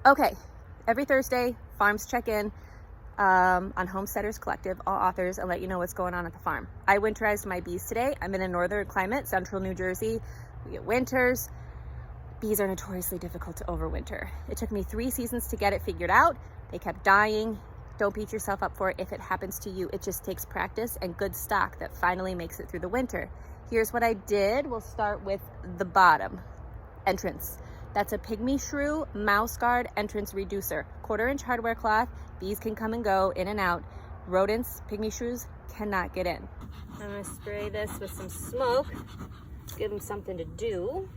Okay, every Thursday, farms check in on Homesteaders Collective, all authors, and let you know what's going on at the farm. I winterized my bees today. I'm in a northern climate, central New Jersey. We get winters. Bees are notoriously difficult to overwinter. It took me 3 seasons to get it figured out. They kept dying. Don't beat yourself up for it if it happens to you. It just takes practice and good stock that finally makes it through the winter. Here's what I did. We'll start with the bottom entrance. That's a pygmy shrew mouse guard entrance reducer. 1/4-inch hardware cloth. Bees can come and go, in and out. Rodents, pygmy shrews, cannot get in. I'm gonna spray this with some smoke. Give them something to do.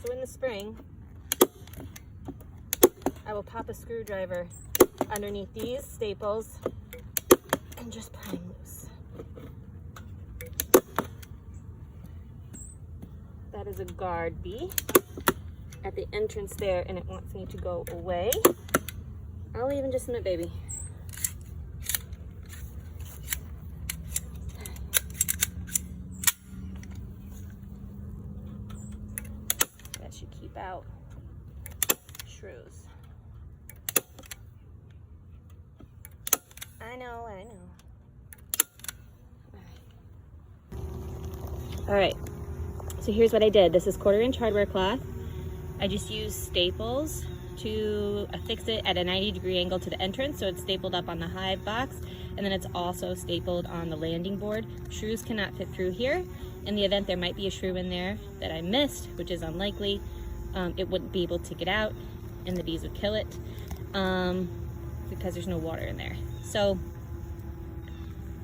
So in the spring, I will pop a screwdriver underneath these staples and just pry them loose. That is a guard bee at the entrance there, and it wants me to go away. I'll leave in just a minute, baby. That should keep out shrews. I know. All right, so here's what I did. This is 1/4-inch hardware cloth. I just used staples to affix it at a 90-degree angle to the entrance, so it's stapled up on the hive box, and then it's also stapled on the landing board. Shrews cannot fit through here. In the event there might be a shrew in there that I missed, which is unlikely, it wouldn't be able to get out and the bees would kill it because there's no water in there. So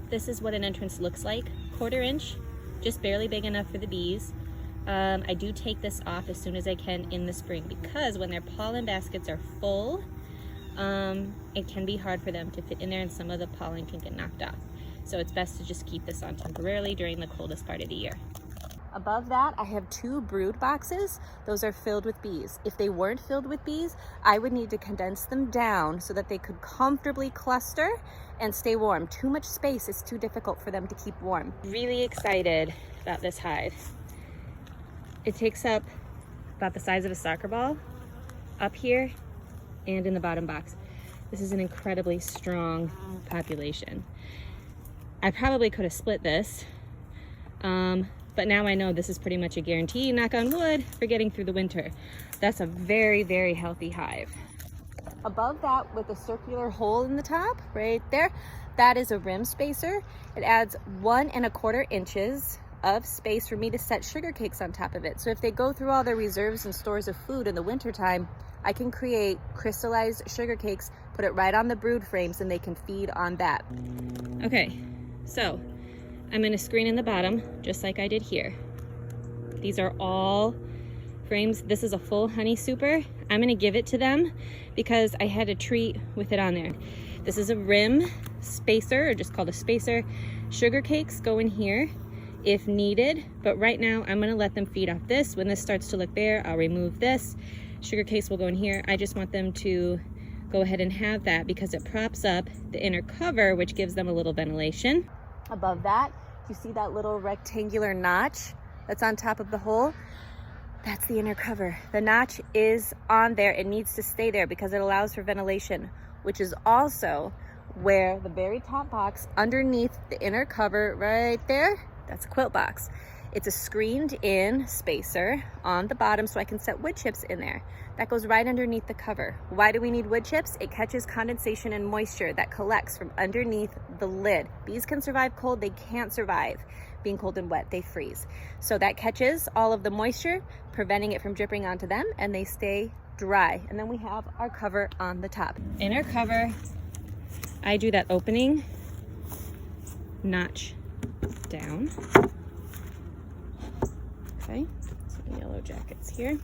this is what an entrance looks like. 1/4-inch, just barely big enough for the bees. I do take this off as soon as I can in the spring because when their pollen baskets are full, it can be hard for them to fit in there and some of the pollen can get knocked off. So it's best to just keep this on temporarily during the coldest part of the year. Above that, I have 2 brood boxes. Those are filled with bees. If they weren't filled with bees, I would need to condense them down so that they could comfortably cluster and stay warm. Too much space is too difficult for them to keep warm. Really excited about this hive. It takes up about the size of a soccer ball up here and in the bottom box. This is an incredibly strong population. I probably could have split this, but now I know this is pretty much a guarantee, knock on wood, for getting through the winter. That's a very, very healthy hive. Above that, with a circular hole in the top, right there, that is a rim spacer. It adds 1 1/4 inches of space for me to set sugar cakes on top of it. So if they go through all their reserves and stores of food in the wintertime, I can create crystallized sugar cakes, put it right on the brood frames, and they can feed on that. Okay, so I'm gonna screen in the bottom, just like I did here. These are all frames. This is a full honey super. I'm gonna give it to them because I had a treat with it on there. This is a rim spacer, or just called a spacer. Sugar cakes go in here if needed, but right now I'm gonna let them feed off this. When this starts to look bare, I'll remove this. Sugar cakes will go in here. I just want them to go ahead and have that because it props up the inner cover, which gives them a little ventilation. Above that, you see that little rectangular notch that's on top of the hole? That's the inner cover. The notch is on there. It needs to stay there because it allows for ventilation, which is also where the very top box underneath the inner cover right there, that's a quilt box. It's a screened in spacer on the bottom so I can set wood chips in there. That goes right underneath the cover. Why do we need wood chips? It catches condensation and moisture that collects from underneath the lid. Bees can survive cold, they can't survive being cold and wet, they freeze. So that catches all of the moisture, preventing it from dripping onto them, and they stay dry. And then we have our cover on the top. Inner cover, I do that opening notch down. Okay, some yellow jackets here.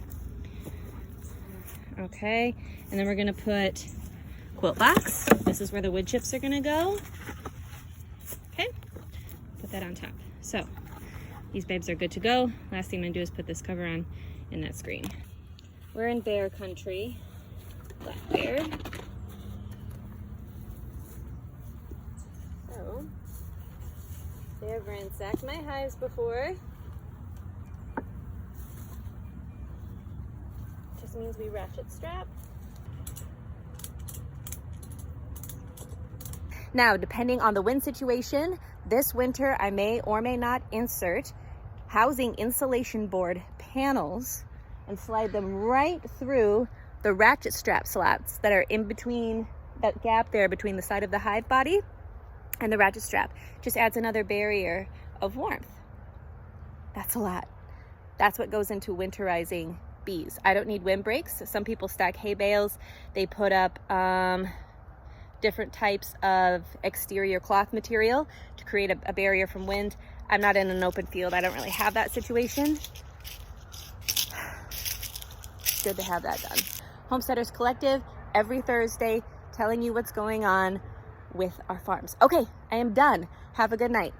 Okay, and then we're gonna put quilt box. This is where the wood chips are gonna go. Okay, that on top. So these babes are good to go. Last thing I'm gonna do is put this cover on in that screen. We're in bear country, black bear. So they have ransacked my hives before. Just means we ratchet strap. Now, depending on the wind situation, this winter I may or may not insert housing insulation board panels and slide them right through the ratchet strap slats that are in between, that gap there between the side of the hive body and the ratchet strap. Just adds another barrier of warmth. That's a lot. That's what goes into winterizing bees. I don't need windbreaks. Some people stack hay bales. They put up different types of exterior cloth material to create a barrier from wind. I'm not in an open field. I don't really have that situation. Good to have that done. Homesteaders Collective, every Thursday, telling you what's going on with our farms. Okay, I am done. Have a good night.